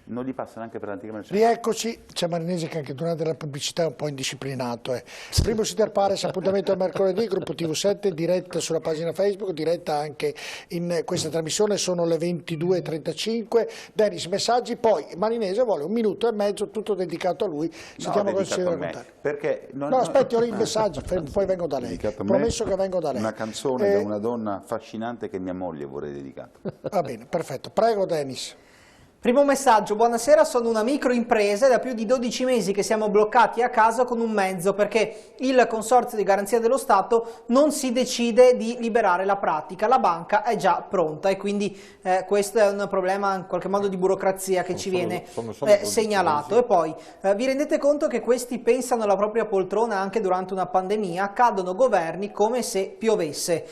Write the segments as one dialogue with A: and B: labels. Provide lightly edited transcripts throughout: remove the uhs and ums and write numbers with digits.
A: non gli passa neanche per l'antica merce.
B: Rieccoci, c'è Marinesi che anche durante la pubblicità è un po' indisciplinato. Primo Inter Pares, appuntamento al mercoledì, gruppo TV7, diretta sulla pagina Facebook, diretta anche in questa trasmissione, sono le 22:35. Dennis, messaggi, poi Marinesi vuole 1 minuto e mezzo, tutto dedicato a lui, sentiamo cosa ci deve raccontare.
A: Perché
B: no, aspetti, ho i messaggi, poi vengo da lei, promesso che vengo da lei.
A: Una canzone da una donna affascinante che mia moglie vorrei dedicare.
B: Va bene, perfetto, prego Dennis.
C: Primo messaggio, buonasera, sono una microimpresa e da più di 12 mesi che siamo bloccati a casa con un mezzo perché il Consorzio di Garanzia dello Stato non si decide di liberare la pratica, la banca è già pronta e quindi questo è un problema in qualche modo di burocrazia che ci viene segnalato. E poi vi rendete conto che questi pensano alla propria poltrona anche durante una pandemia, cadono governi come se piovesse.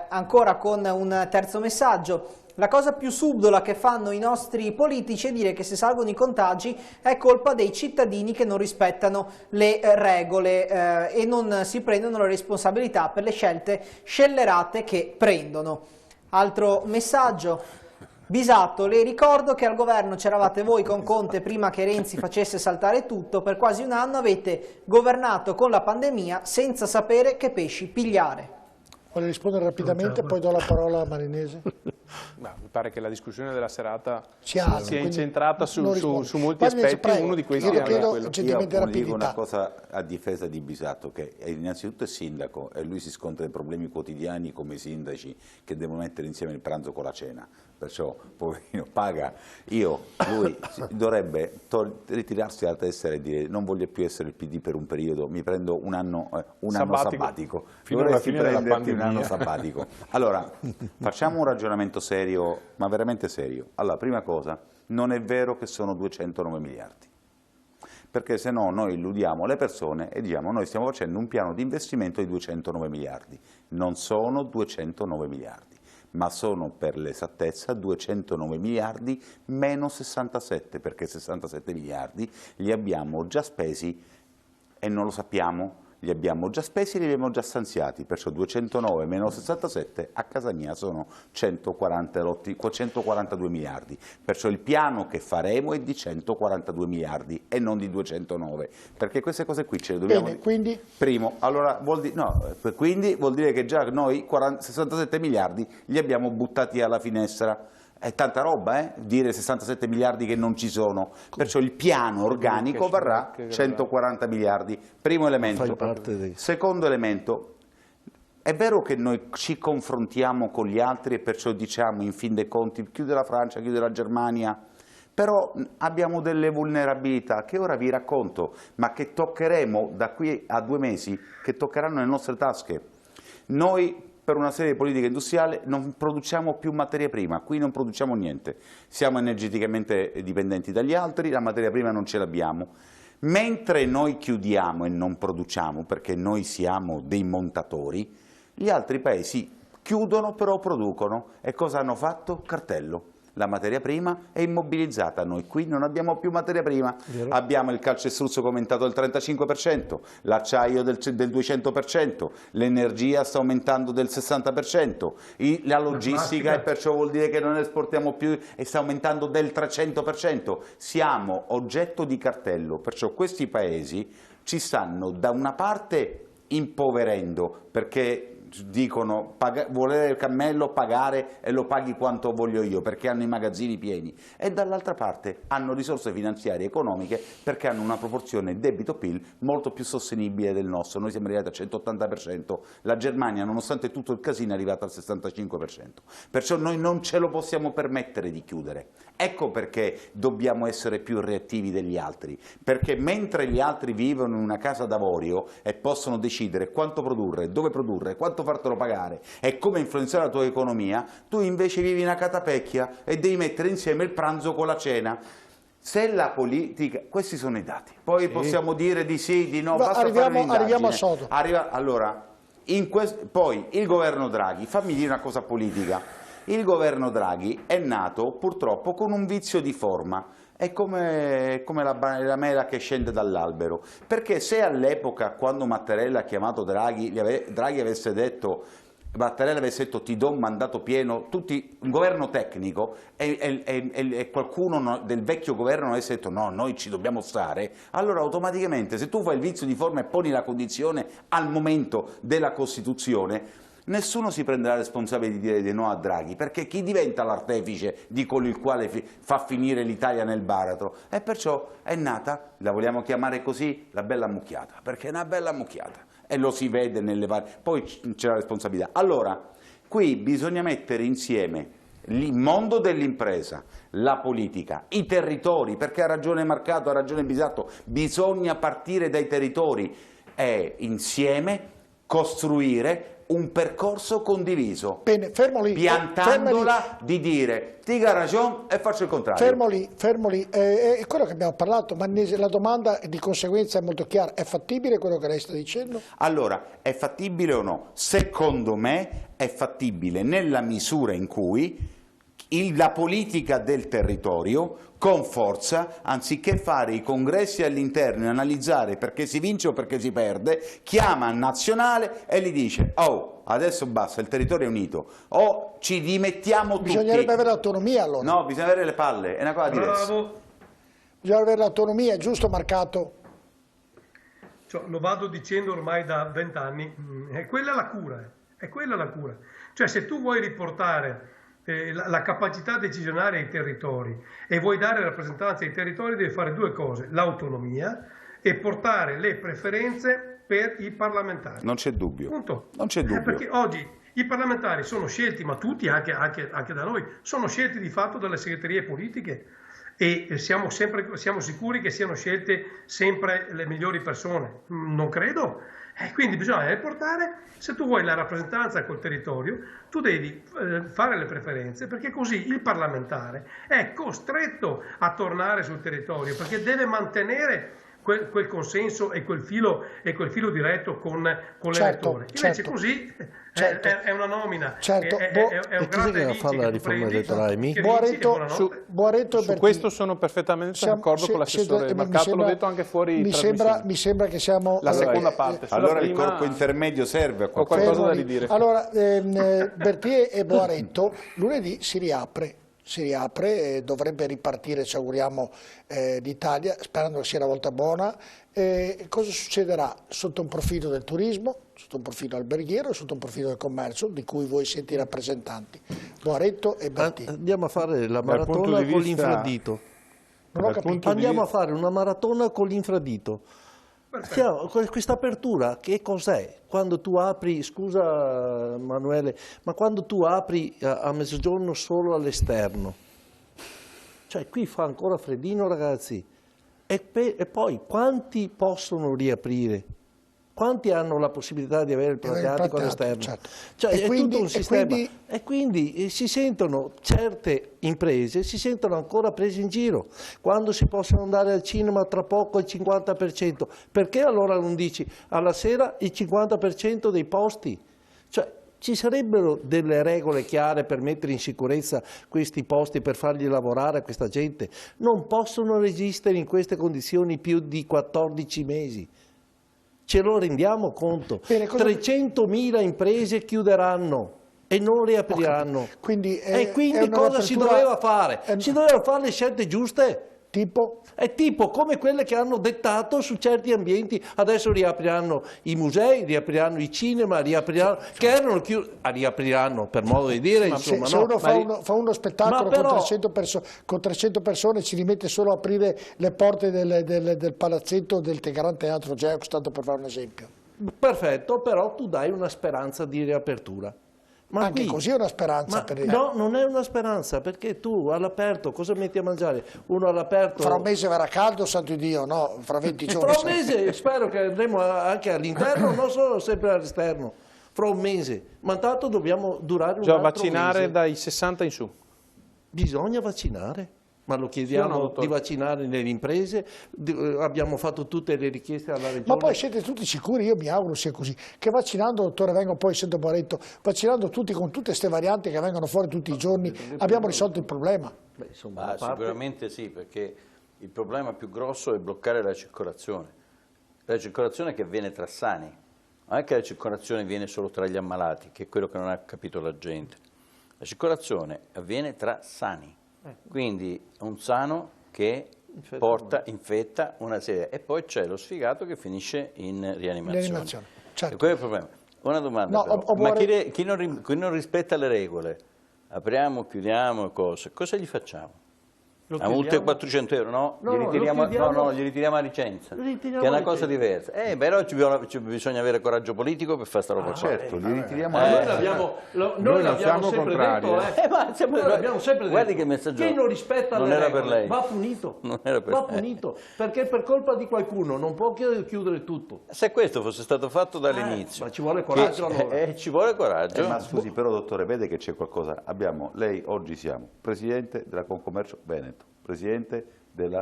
C: Ancora con un terzo messaggio. La cosa più subdola che fanno i nostri politici è dire che se salgono i contagi è colpa dei cittadini che non rispettano le regole e non si prendono le responsabilità per le scelte scellerate che prendono. Altro messaggio. Bisato, le ricordo che al governo c'eravate voi con Conte prima che Renzi facesse saltare tutto, per quasi un anno avete governato con la pandemia senza sapere che pesci pigliare.
B: Voglio rispondere rapidamente, poi do la parola a Marinesi.
D: Mi pare che la discussione della serata
B: sia
D: incentrata su molti aspetti, uno di questi è quello.
A: Io dico una cosa a difesa di Bisato, che innanzitutto è sindaco e lui si scontra dei problemi quotidiani come i sindaci che devono mettere insieme il pranzo con la cena, perciò poverino paga. Lui dovrebbe ritirarsi dalla tessera e dire non voglio più essere il PD per un periodo, mi prendo un anno sabbatico.
D: Fino alla fine della pandemia.
A: Un anno sabbatico. Allora, facciamo un ragionamento serio, ma veramente serio. Allora, prima cosa, non è vero che sono 209 miliardi, perché se no noi illudiamo le persone e diciamo noi stiamo facendo un piano di investimento di 209 miliardi. Non sono 209 miliardi, ma sono per l'esattezza 209 miliardi meno 67, perché 67 miliardi li abbiamo già spesi e non lo sappiamo. Li abbiamo già spesi e li abbiamo già stanziati, perciò 209 meno 67 a casa mia sono 142 miliardi, perciò il piano che faremo è di 142 miliardi e non di 209, perché queste cose qui ce le dobbiamo...
B: Bene, quindi?
A: Primo, allora quindi vuol dire che già noi 67 miliardi li abbiamo buttati alla finestra. È tanta roba, dire 67 miliardi che non ci sono, perciò il piano organico varrà 140 miliardi, primo elemento. Secondo elemento, è vero che noi ci confrontiamo con gli altri e perciò diciamo in fin dei conti chiude la Francia, chiude la Germania, però abbiamo delle vulnerabilità che ora vi racconto, ma che toccheremo da qui a 2 mesi, che toccheranno le nostre tasche. Noi per una serie di politiche industriali non produciamo più materia prima, qui non produciamo niente, siamo energeticamente dipendenti dagli altri, la materia prima non ce l'abbiamo. Mentre noi chiudiamo e non produciamo, perché noi siamo dei montatori, gli altri paesi chiudono però producono. E cosa hanno fatto? Cartello. La materia prima è immobilizzata, noi qui non abbiamo più materia prima, abbiamo il calcestruzzo che è aumentato del 35%, l'acciaio del 200%, l'energia sta aumentando del 60%, la logistica e perciò vuol dire che non esportiamo più e sta aumentando del 300%, siamo oggetto di cartello, perciò questi paesi ci stanno da una parte impoverendo perché dicono volere il cammello, pagare e lo paghi quanto voglio io perché hanno i magazzini pieni, e dall'altra parte hanno risorse finanziarie e economiche perché hanno una proporzione debito-PIL molto più sostenibile del nostro. Noi siamo arrivati al 180%, la Germania nonostante tutto il casino è arrivata al 65%, perciò noi non ce lo possiamo permettere di chiudere. Ecco perché dobbiamo essere più reattivi degli altri, perché mentre gli altri vivono in una casa d'avorio e possono decidere quanto produrre, dove produrre, quanto fartelo pagare e come influenzare la tua economia, tu invece vivi in una catapecchia e devi mettere insieme il pranzo con la cena. Se la politica, questi sono i dati, poi possiamo dire di sì, di no, basta
B: arriviamo a sodo.
A: Allora, poi il governo Draghi, fammi dire una cosa politica. Il governo Draghi è nato purtroppo con un vizio di forma, è come la mela che scende dall'albero, perché se all'epoca quando Mattarella ha chiamato Draghi, Draghi avesse detto Mattarella avesse detto ti do un mandato pieno, un governo tecnico e qualcuno del vecchio governo avesse detto no, noi ci dobbiamo stare, allora automaticamente se tu fai il vizio di forma e poni la condizione al momento della Costituzione, nessuno si prenderà la responsabilità di dire di no a Draghi, perché chi diventa l'artefice di colui il quale fa finire l'Italia nel baratro? E perciò è nata, la vogliamo chiamare così, la bella mucchiata, perché è una bella mucchiata. E lo si vede nelle varie... Poi c'è la responsabilità. Allora, qui bisogna mettere insieme il mondo dell'impresa, la politica, i territori, perché ha ragione Marcato, ha ragione Bisatto, bisogna partire dai territori e insieme costruire un percorso condiviso.
B: Bene, fermo lì.
A: Piantandola di dire ti ha ragione e faccio il contrario.
B: Fermo lì. È quello che abbiamo parlato, Mannese, la domanda di conseguenza è molto chiara. È fattibile quello che lei sta dicendo?
A: Allora, è fattibile o no? Secondo me è fattibile nella misura in cui la politica del territorio con forza, anziché fare i congressi all'interno e analizzare perché si vince o perché si perde, chiama il nazionale e gli dice oh, adesso basta, il territorio è unito, o ci dimettiamo tutti.
B: Bisognerebbe avere l'autonomia allora.
A: No, bisogna avere le palle, è una cosa diversa.
B: Bisogna avere l'autonomia, è giusto Marcato?
E: Cioè, lo vado dicendo ormai da 20 anni, è quella la cura, è quella la cura. Cioè se tu vuoi riportare la capacità decisionale ai territori e vuoi dare rappresentanza ai territori, devi fare due cose: l'autonomia e portare le preferenze per i parlamentari.
A: Non c'è dubbio.
E: Punto.
A: Non c'è dubbio.
E: Perché oggi i parlamentari sono scelti, ma tutti, anche da noi, sono scelti di fatto dalle segreterie politiche e siamo sicuri che siano scelte sempre le migliori persone. Non credo. Quindi bisogna portare, se tu vuoi la rappresentanza col territorio, tu devi fare le preferenze, perché così il parlamentare è costretto a tornare sul territorio, perché deve mantenere quel consenso e quel filo diretto con l'elettore. Invece così è una nomina, è un grande vice
F: che la riforma elettorale.
B: Buaretto
D: su questo sono perfettamente d'accordo con l'assessore Marcato, l'ho detto anche fuori
B: mi sembra che siamo
D: la seconda parte.
A: Allora il corpo intermedio serve a
D: qualcosa da ridire.
B: Allora Bertier e Buaretto, lunedì si riapre e dovrebbe ripartire, ci auguriamo, l'Italia, sperando che sia una volta buona. Cosa succederà sotto un profilo del turismo, sotto un profilo alberghiero, sotto un profilo del commercio, di cui voi siete i rappresentanti, Buaretto e Bertier?
F: Andiamo a fare la maratona con l'infradito.
B: Non ho capito.
F: Andiamo a fare una maratona con l'infradito. Questa apertura che cos'è? Quando tu apri, scusa Manuele, ma quando tu apri a mezzogiorno solo all'esterno, cioè qui fa ancora freddino ragazzi, e poi quanti possono riaprire? Quanti hanno la possibilità di avere il pneumático all'esterno? Certo. Cioè, è tutto un sistema. E quindi si sentono certe imprese, si sentono ancora prese in giro. Quando si possono andare al cinema tra poco il 50%, perché allora non dici alla sera il 50% dei posti? Cioè, ci sarebbero delle regole chiare per mettere in sicurezza questi posti, per fargli lavorare a questa gente. Non possono resistere in queste condizioni più di 14 mesi. Ce lo rendiamo conto? 300.000 imprese chiuderanno e non riapriranno.
B: Quindi
F: cosa si doveva fare? Si dovevano fare le scelte giuste.
B: Tipo?
F: È tipo come quelle che hanno dettato su certi ambienti. Adesso riapriranno i musei, riapriranno i cinema, riapriranno, che erano chiusi, riapriranno per modo di dire. Insomma,
B: se uno fa uno spettacolo con 300 persone, ci rimette solo a aprire le porte del palazzetto del Gran Teatro Geox, tanto per fare un esempio.
F: Perfetto, però tu dai una speranza di riapertura. Ma
B: anche così è una speranza per
F: no, non è una speranza, perché tu all'aperto cosa metti a mangiare? Uno all'aperto...
B: Fra un mese verrà caldo, santo Dio, no? Fra 20 giorni...
F: Fra un mese spero che andremo anche all'interno, non solo sempre all'esterno. Fra un mese, ma tanto dobbiamo durare un altro
D: vaccinare
F: mese.
D: Dai 60 in su.
F: Bisogna vaccinare. Ma lo chiediamo di vaccinare nelle imprese, abbiamo fatto tutte le richieste alla Regione.
B: Ma poi siete tutti sicuri, io mi auguro sia così, che vaccinando, dottore, vengo poi, sento Buaretto, vaccinando tutti con tutte queste varianti che vengono fuori tutti i giorni, abbiamo risolto il problema?
F: Beh, insomma,
G: sicuramente sì, perché il problema più grosso è bloccare la circolazione che avviene tra sani. anche la circolazione avviene solo tra gli ammalati, che è quello che non ha capito la gente. La circolazione avviene tra sani, quindi un sano che infetta una serie, e poi c'è lo sfigato che finisce in rianimazione.
B: Certo.
G: E quello è il problema. Una domanda, ma chi non rispetta le regole, apriamo, chiudiamo, cosa gli facciamo? La multa è 400 euro, no? Gli ritiriamo la licenza, che è una cosa diversa. Però bisogna avere coraggio politico per fare sta roba.
A: Certo, gli ritiriamo
F: noi l'abbiamo sempre detto, noi l'abbiamo sempre detto.
G: Guardi che messaggio.
F: Chi non rispetta le regole va punito.
G: Va punito,
F: perché per colpa di qualcuno non può chiudere tutto.
G: Se questo fosse stato fatto dall'inizio.
F: Ma ci vuole coraggio allora.
G: Ci vuole coraggio.
A: Ma scusi, però dottore, vede che c'è qualcosa. Lei oggi siamo presidente della Confcommercio Veneto, presidente
B: degli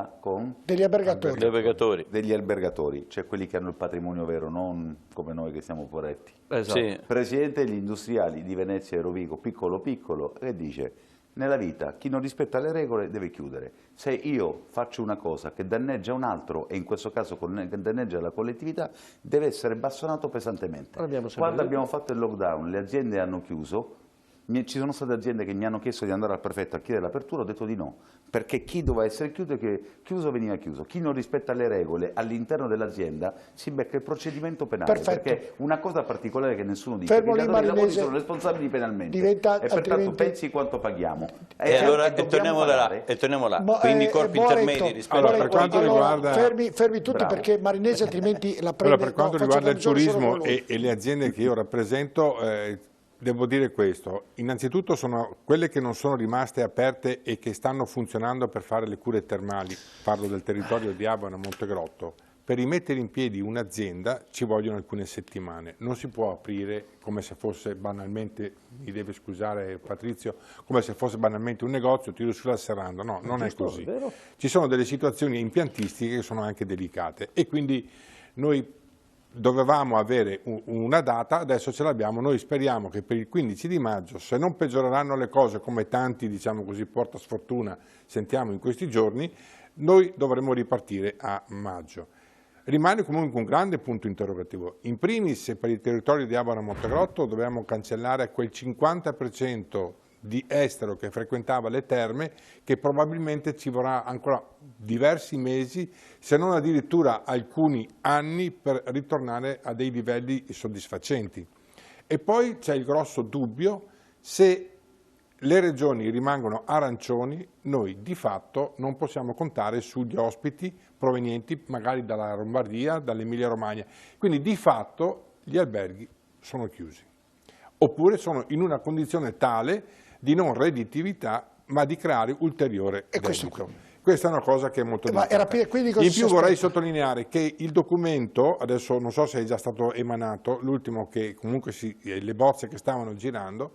B: albergatori.
A: Degli albergatori, cioè quelli che hanno il patrimonio vero, non come noi che siamo poretti.
G: Esatto. Sì.
A: Presidente degli industriali di Venezia e Rovigo, piccolo piccolo, e dice: nella vita chi non rispetta le regole deve chiudere. Se io faccio una cosa che danneggia un altro, e in questo caso danneggia la collettività, deve essere bastonato pesantemente. Quando abbiamo fatto il lockdown, le aziende hanno chiuso. Ci sono state aziende che mi hanno chiesto di andare al prefetto a chiedere l'apertura, ho detto di no, perché chi doveva essere chiuso veniva chiuso. Chi non rispetta le regole all'interno dell'azienda si becca il procedimento penale.
B: Perfetto.
A: Perché una cosa particolare che nessuno dice, che i datori di lavoro sono responsabili penalmente, e pertanto pensi quanto paghiamo.
G: Torniamo là. Quindi corpi intermedi rispetto
H: per quanto riguarda...
B: fermi tutti, perché Marinesi altrimenti la prende.
H: Per quanto riguarda il turismo e le aziende che io rappresento, devo dire questo: innanzitutto sono quelle che non sono rimaste aperte e che stanno funzionando per fare le cure termali, parlo del territorio di Abano e Montegrotto. Per rimettere in piedi un'azienda ci vogliono alcune settimane, non si può aprire come se fosse banalmente, mi deve scusare Patrizio, come se fosse banalmente un negozio, tiro sulla serranda, no, non è così. Ci sono delle situazioni impiantistiche che sono anche delicate e quindi noi dovevamo avere una data, adesso ce l'abbiamo. Noi speriamo che per il 15 di maggio, se non peggioreranno le cose come tanti, diciamo così, porta sfortuna sentiamo in questi giorni, noi dovremo ripartire a maggio. Rimane comunque un grande punto interrogativo. In primis, per il territorio di Abano e Montegrotto dobbiamo cancellare quel 50% di estero che frequentava le terme, che probabilmente ci vorrà ancora diversi mesi, se non addirittura alcuni anni, per ritornare a dei livelli soddisfacenti. E poi c'è il grosso dubbio: se le regioni rimangono arancioni, noi di fatto non possiamo contare sugli ospiti provenienti magari dalla Lombardia, dall'Emilia Romagna. Quindi di fatto gli alberghi sono chiusi, oppure sono in una condizione tale di non redditività, ma di creare ulteriore debito. Questa è una cosa che è molto delicata. In più vorrei sottolineare che il documento, adesso non so se è già stato emanato, l'ultimo che comunque le bozze che stavano girando,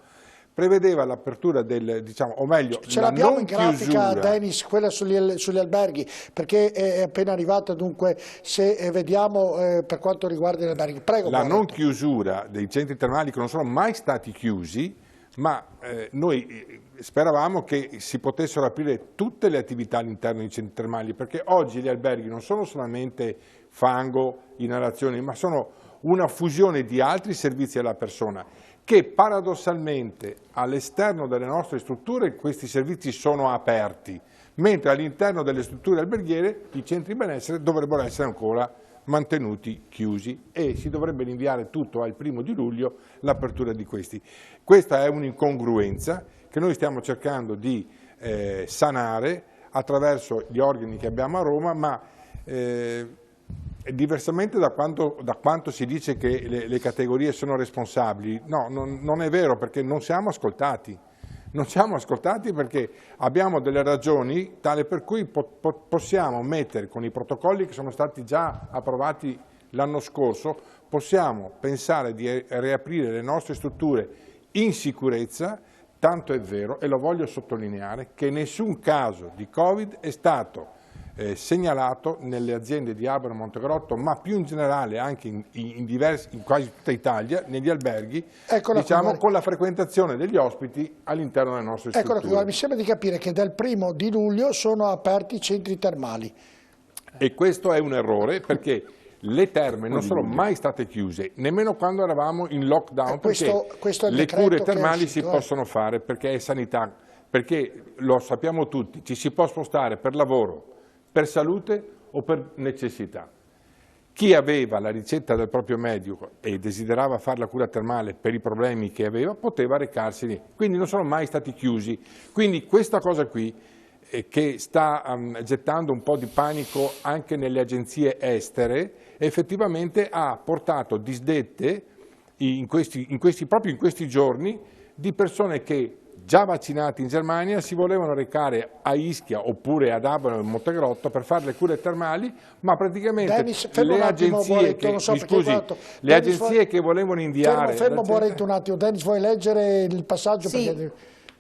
H: prevedeva l'apertura del, diciamo, o meglio,
B: ce l'abbiamo in grafica, Denis, quella sugli alberghi, perché è appena arrivata, dunque se vediamo per quanto riguarda gli alberghi. Prego.
H: La non chiusura dei centri termali, che non sono mai stati chiusi, ma noi speravamo che si potessero aprire tutte le attività all'interno dei centri termali, perché oggi gli alberghi non sono solamente fango, inalazioni, ma sono una fusione di altri servizi alla persona, che paradossalmente all'esterno delle nostre strutture questi servizi sono aperti, mentre all'interno delle strutture alberghiere i centri benessere dovrebbero essere ancora mantenuti chiusi e si dovrebbe rinviare tutto al 1° di luglio l'apertura di questi. Questa è un'incongruenza che noi stiamo cercando di sanare attraverso gli organi che abbiamo a Roma, ma diversamente da quanto si dice che le categorie sono responsabili, no, non è vero, perché non siamo ascoltati. Non siamo ascoltati perché abbiamo delle ragioni tale per cui possiamo mettere, con i protocolli che sono stati già approvati l'anno scorso, possiamo pensare di riaprire le nostre strutture in sicurezza, tanto è vero, e lo voglio sottolineare, che nessun caso di Covid è stato segnalato nelle aziende di Abano e Montegrotto, ma più in generale anche in quasi tutta Italia, negli alberghi, diciamo, con la frequentazione degli ospiti all'interno delle nostre strutture.
B: Ecco, mi sembra di capire che dal 1° di luglio sono aperti i centri termali.
H: E questo è un errore, perché le terme non sono mai state chiuse, nemmeno quando eravamo in lockdown, perché le cure termali si possono fare perché è sanità, perché lo sappiamo tutti, ci si può spostare per lavoro, per salute o per necessità. Chi aveva la ricetta del proprio medico e desiderava fare la cura termale per i problemi che aveva, poteva recarsi lì, quindi non sono mai stati chiusi. Quindi questa cosa qui che sta gettando un po' di panico anche nelle agenzie estere, effettivamente ha portato disdette proprio in questi giorni di persone che già vaccinati in Germania si volevano recare a Ischia oppure ad Abano e Montegrotto per fare le cure termali, ma praticamente le agenzie che volevano inviare...
B: Fermo Boretto un attimo, Dennis, vuoi leggere il passaggio?
C: Sì.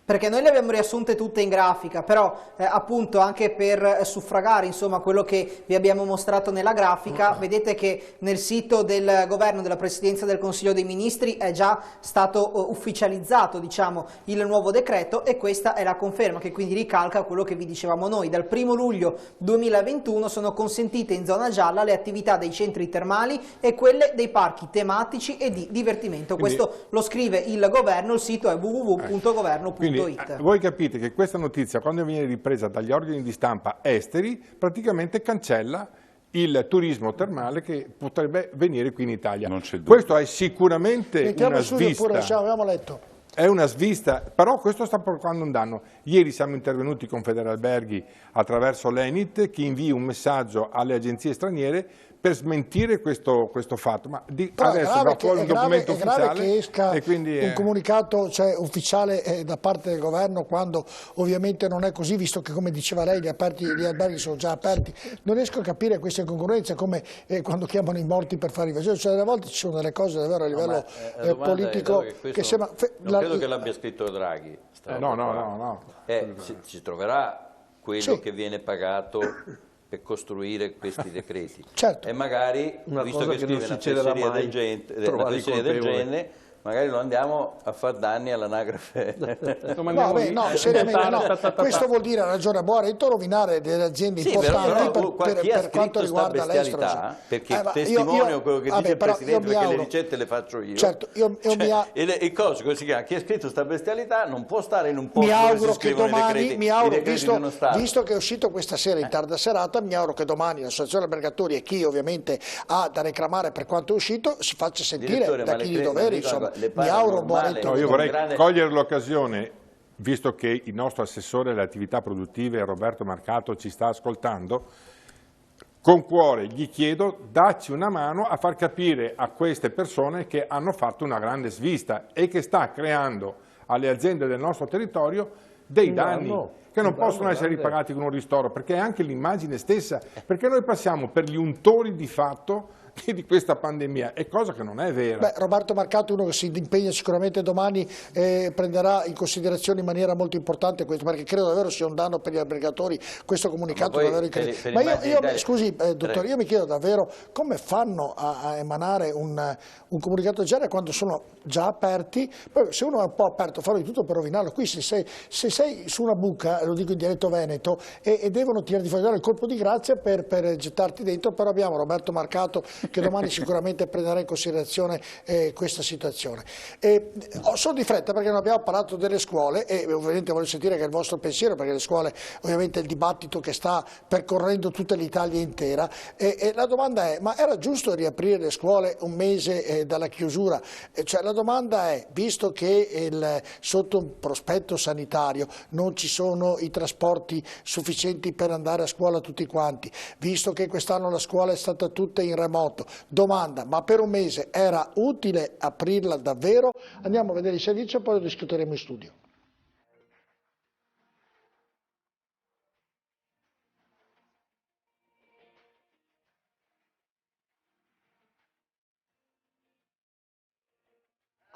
C: Perché noi le abbiamo riassunte tutte in grafica, però appunto anche per suffragare insomma quello che vi abbiamo mostrato nella grafica, vedete che nel sito del governo, della Presidenza del Consiglio dei Ministri è già stato ufficializzato, diciamo, il nuovo decreto, e questa è la conferma che quindi ricalca quello che vi dicevamo noi. Dal 1° luglio 2021 sono consentite in zona gialla le attività dei centri termali e quelle dei parchi tematici e di divertimento.
H: Quindi,
C: questo lo scrive il governo, il sito è www.governo.it.
H: Voi capite che questa notizia, quando viene ripresa dagli organi di stampa esteri, praticamente cancella il turismo termale che potrebbe venire qui in Italia. Questo è sicuramente una svista.
B: Pure, abbiamo letto.
H: È una svista, però questo sta provocando un danno. Ieri siamo intervenuti con Federalberghi attraverso l'Enit, che invia un messaggio alle agenzie straniere per smentire questo fatto, ma adesso va fuori un documento ufficiale
B: che esca
H: e quindi
B: un comunicato ufficiale da parte del governo, quando ovviamente non è così, visto che, come diceva lei, gli alberghi sono già aperti. Non riesco a capire queste incongruenze, come quando chiamano i morti per fare invasione, cioè delle volte ci sono delle cose davvero a livello politico che sembra...
G: Non credo che l'abbia scritto Draghi.
H: No.
G: Si troverà quello che viene pagato per costruire questi decreti,
B: certo.
G: E magari, visto che scrive una fesseria del genere, magari lo andiamo a far danni all'anagrafe.
B: Seriamente, questo vuol dire, a ragione Boretto, rovinare delle aziende importanti per quanto riguarda l'estero.
G: Perché testimonio quello che dice il Presidente, perché le ricette le faccio io.
B: Certo,
G: e cosa si chiama? Chi ha scritto questa bestialità non può stare in un posto dove si scrivono i decreti,
B: visto che è uscito questa sera in tarda serata, mi auguro che domani l'associazione albergatori e chi ovviamente ha da reclamare per quanto è uscito si faccia sentire da chi di dovere, insomma. Mi auguro Boretto.
H: Io vorrei cogliere l'occasione, visto che il nostro assessore alle attività produttive Roberto Marcato ci sta ascoltando, con cuore gli chiedo, dacci una mano a far capire a queste persone che hanno fatto una grande svista e che sta creando alle aziende del nostro territorio dei danni che non possono essere ripagati con un ristoro, perché è anche l'immagine stessa, perché noi passiamo per gli untori di fatto di questa pandemia, è cosa che non è vera.
B: Roberto Marcato, uno che si impegna sicuramente domani, prenderà in considerazione in maniera molto importante questo, perché credo davvero sia un danno per gli albergatori questo comunicato davvero incredibile. Ma scusi dottore, io mi chiedo davvero come fanno a emanare un comunicato del genere quando sono già aperti. Poi, se uno è un po' aperto, farò di tutto per rovinarlo. Qui se sei su una buca, lo dico in dialetto veneto, e devono tirare di fuori il colpo di grazia per gettarti dentro, però abbiamo Roberto Marcato che domani sicuramente prenderà in considerazione questa situazione. Sono di fretta perché non abbiamo parlato delle scuole e ovviamente voglio sentire che è il vostro pensiero, perché le scuole ovviamente è il dibattito che sta percorrendo tutta l'Italia intera, e la domanda è: ma era giusto riaprire le scuole un mese dalla chiusura? Cioè, la domanda è, visto che sotto un prospetto sanitario non ci sono i trasporti sufficienti per andare a scuola tutti quanti, visto che quest'anno la scuola è stata tutta in remoto, domanda: ma per un mese era utile aprirla davvero? Andiamo a vedere il servizio e poi lo discuteremo in studio.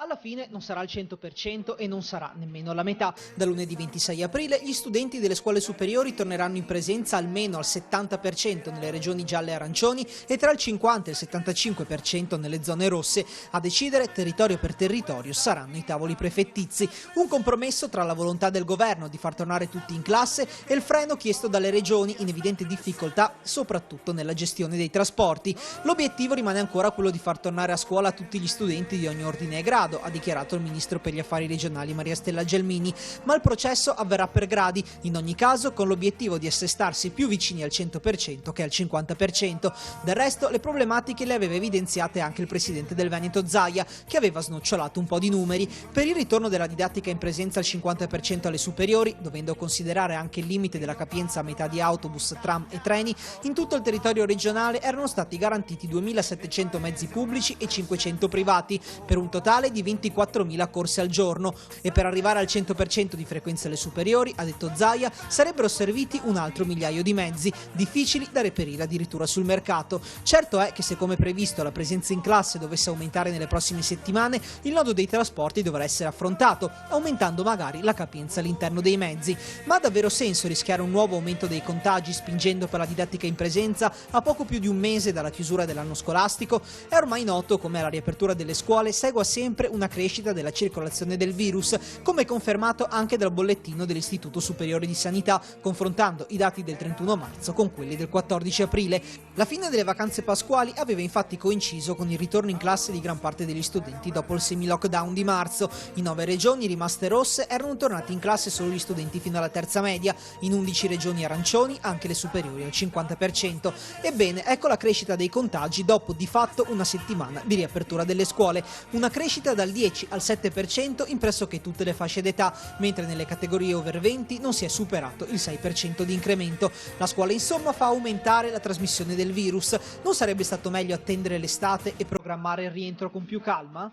C: Alla fine non sarà al 100% e non sarà nemmeno la metà. Da lunedì 26 aprile gli studenti delle scuole superiori torneranno in presenza almeno al 70% nelle regioni gialle e arancioni e tra il 50 e il 75% nelle zone rosse. A decidere, territorio per territorio, saranno i tavoli prefettizi. Un compromesso tra la volontà del governo di far tornare tutti in classe e il freno chiesto dalle regioni in evidente difficoltà, soprattutto nella gestione dei trasporti. L'obiettivo rimane ancora quello di far tornare a scuola tutti gli studenti di ogni ordine e grado, ha dichiarato il ministro per gli affari regionali Maria Stella Gelmini, ma il processo avverrà per gradi, in ogni caso con l'obiettivo di assestarsi più vicini al 100% che al 50%. Del resto le problematiche le aveva evidenziate anche il presidente del Veneto Zaia, che aveva snocciolato un po' di numeri. Per il ritorno della didattica in presenza al 50% alle superiori, dovendo considerare anche il limite della capienza a metà di autobus, tram e treni, in tutto il territorio regionale erano stati garantiti 2.700 mezzi pubblici e 500 privati, per un totale di 24.000 corse al giorno, e per arrivare al 100% di frequenze alle superiori, ha detto Zaia, sarebbero serviti un altro migliaio di mezzi, difficili da reperire addirittura sul mercato. Certo è che se come previsto la presenza in classe dovesse aumentare nelle prossime settimane, il nodo dei trasporti dovrà essere affrontato, aumentando magari la capienza all'interno dei mezzi. Ma ha davvero senso rischiare un nuovo aumento dei contagi spingendo per la didattica in presenza a poco più di un mese dalla chiusura dell'anno scolastico? È ormai noto come alla riapertura delle scuole segua sempre una crescita della circolazione del virus, come confermato anche dal bollettino dell'Istituto Superiore di Sanità, confrontando i dati del 31 marzo con quelli del 14 aprile. La fine delle vacanze pasquali aveva infatti coinciso con il ritorno in classe di gran parte degli studenti dopo il semi-lockdown di marzo. In 9 regioni rimaste rosse erano tornati in classe solo gli studenti fino alla terza media, in 11 regioni arancioni anche le superiori al 50%. Ebbene, ecco la crescita dei contagi dopo di fatto una settimana di riapertura delle scuole, una crescita dal 10 al 7% in pressoché tutte le fasce d'età, mentre nelle categorie over 20 non si è superato il 6% di incremento. La scuola insomma fa aumentare la trasmissione del virus. Non sarebbe stato meglio attendere l'estate e programmare il rientro con più calma?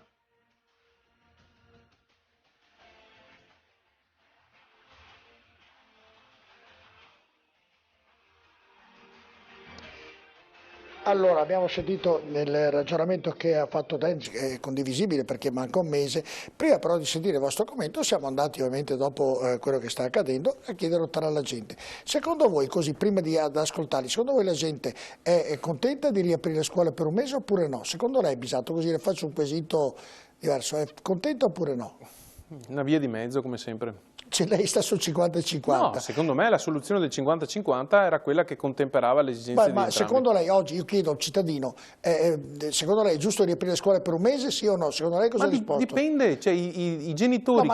B: Allora, abbiamo sentito nel ragionamento che ha fatto Denz, che è condivisibile perché manca un mese. Prima però di sentire il vostro commento siamo andati ovviamente dopo quello che sta accadendo a chiedere alla gente. Secondo voi, così prima di ascoltarli, secondo voi la gente è contenta di riaprire le scuole per un mese oppure no? Secondo lei, Bisato, così le faccio un quesito diverso, è contenta oppure no?
D: Una via di mezzo come sempre.
B: Cioè lei sta sul 50-50?
D: No, secondo me la soluzione del 50-50 era quella che contemperava le esigenze di entrambi.
B: Ma secondo lei oggi, io chiedo al cittadino, secondo lei è giusto riaprire le scuole per un mese, sì o no? Secondo lei cosa ha risposto?
D: Dipende, cioè i genitori,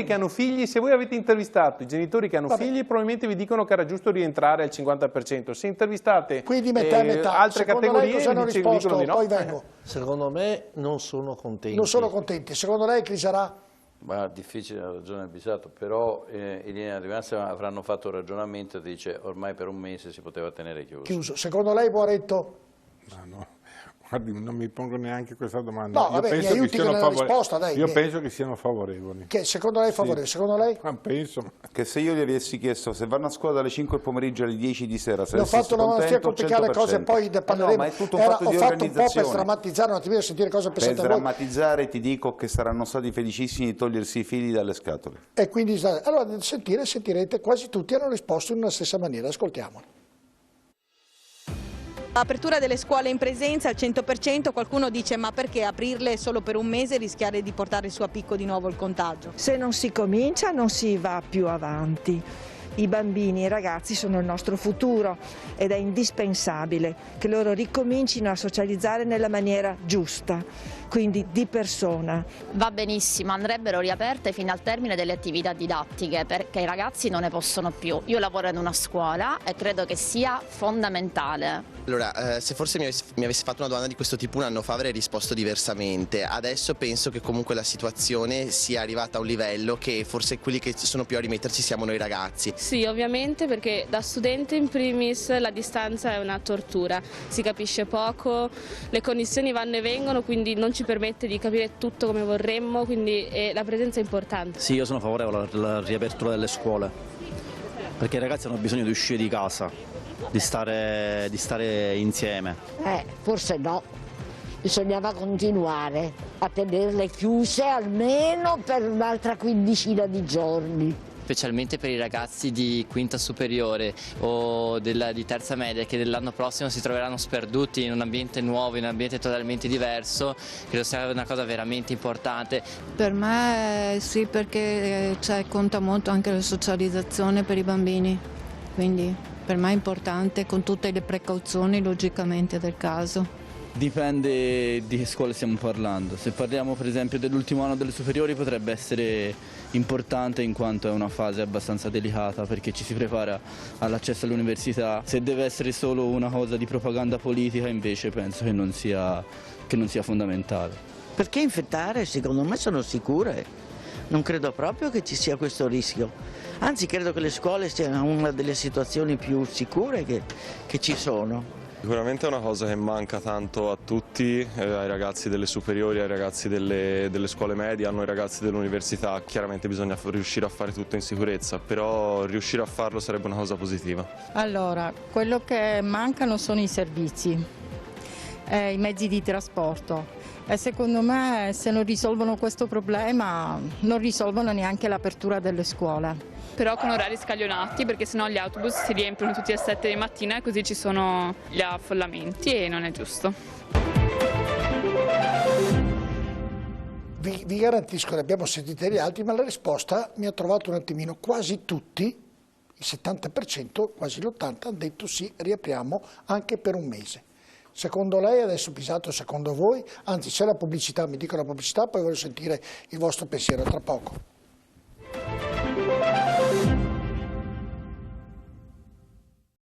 D: che hanno figli, se voi avete intervistato i genitori che hanno figli probabilmente vi dicono che era giusto rientrare al 50%, se intervistate
B: quindi metà e metà.
D: Altre categorie
B: dicono di no. Poi vengo.
F: Secondo me non sono contenti.
B: Non sono contenti, secondo lei Crisarà?
G: Ma difficile, ha ragione Bisato, però in linea di massima avranno fatto un ragionamento e dice ormai per un mese si poteva tenere chiuso.
B: Secondo lei Boaretto?
H: No. Guardi, non mi pongo neanche questa domanda.
B: No, vabbè, mi aiuti con la risposta, dai.
H: Io penso che siano favorevoli.
B: Che secondo lei è favorevole? Sì. Secondo lei?
H: Penso.
A: Che se io gli avessi chiesto se vanno a scuola dalle 5 del pomeriggio alle 10 di sera, se
B: ho fatto una malattia complicare le cose, poi ne parleremo.
A: Ma è tutto un fatto di organizzazione.
B: Ho fatto un po' per sdrammatizzare un attimino e sentire cosa pensate voi.
A: Per sdrammatizzare ti dico che saranno stati felicissimi di togliersi i fili dalle scatole.
B: E quindi, allora sentirete, quasi tutti hanno risposto in una stessa maniera, ascoltiamoli.
I: L'apertura delle scuole in presenza al 100%, qualcuno dice ma perché aprirle solo per un mese e rischiare di portare su a picco di nuovo il contagio?
J: Se non si comincia non si va più avanti. I bambini e i ragazzi sono il nostro futuro ed è indispensabile che loro ricomincino a socializzare nella maniera giusta, quindi di persona.
K: Va benissimo, andrebbero riaperte fino al termine delle attività didattiche perché i ragazzi non ne possono più. Io lavoro in una scuola e credo che sia fondamentale.
L: Allora, se forse mi avessi fatto una domanda di questo tipo un anno fa avrei risposto diversamente. Adesso penso che comunque la situazione sia arrivata a un livello che forse quelli che sono più a rimetterci siamo noi ragazzi.
M: Sì, ovviamente, perché da studente in primis la distanza è una tortura, si capisce poco, le connessioni vanno e vengono, quindi non ci permette di capire tutto come vorremmo, quindi la presenza è importante.
N: Sì, io sono favorevole alla riapertura delle scuole, perché i ragazzi hanno bisogno di uscire di casa, di stare insieme.
O: Forse no, bisognava continuare a tenerle chiuse almeno per un'altra quindicina di giorni.
P: Specialmente per i ragazzi di quinta superiore o di terza media che dell'anno prossimo si troveranno sperduti in un ambiente nuovo, in un ambiente totalmente diverso, credo sia una cosa veramente importante.
Q: Per me sì, perché conta molto anche la socializzazione per i bambini, quindi per me è importante con tutte le precauzioni logicamente del caso.
N: Dipende di che scuola stiamo parlando. Se parliamo per esempio dell'ultimo anno delle superiori potrebbe essere importante in quanto è una fase abbastanza delicata perché ci si prepara all'accesso all'università. Se deve essere solo una cosa di propaganda politica invece penso che non sia fondamentale.
R: Perché infettare? Secondo me sono sicure. Non credo proprio che ci sia questo rischio. Anzi credo che le scuole siano una delle situazioni più sicure che ci sono.
S: Sicuramente è una cosa che manca tanto a tutti, ai ragazzi delle superiori, ai ragazzi delle scuole medie, a noi ragazzi dell'università. Chiaramente bisogna riuscire a fare tutto in sicurezza, però riuscire a farlo sarebbe una cosa positiva.
T: Allora, quello che mancano sono i servizi, i mezzi di trasporto e secondo me se non risolvono questo problema non risolvono neanche l'apertura delle scuole.
M: Però con orari scaglionati, perché sennò gli autobus si riempiono tutti alle 7 di mattina e così ci sono gli affollamenti e non è giusto.
B: Vi garantisco, ne abbiamo sentite gli altri, ma la risposta mi ha trovato un attimino. Quasi tutti, il 70%, quasi l'80%, hanno detto sì, riapriamo anche per un mese. Secondo lei, adesso Pisato, secondo voi? Anzi, c'è la pubblicità, mi dicono la pubblicità, poi voglio sentire il vostro pensiero tra poco.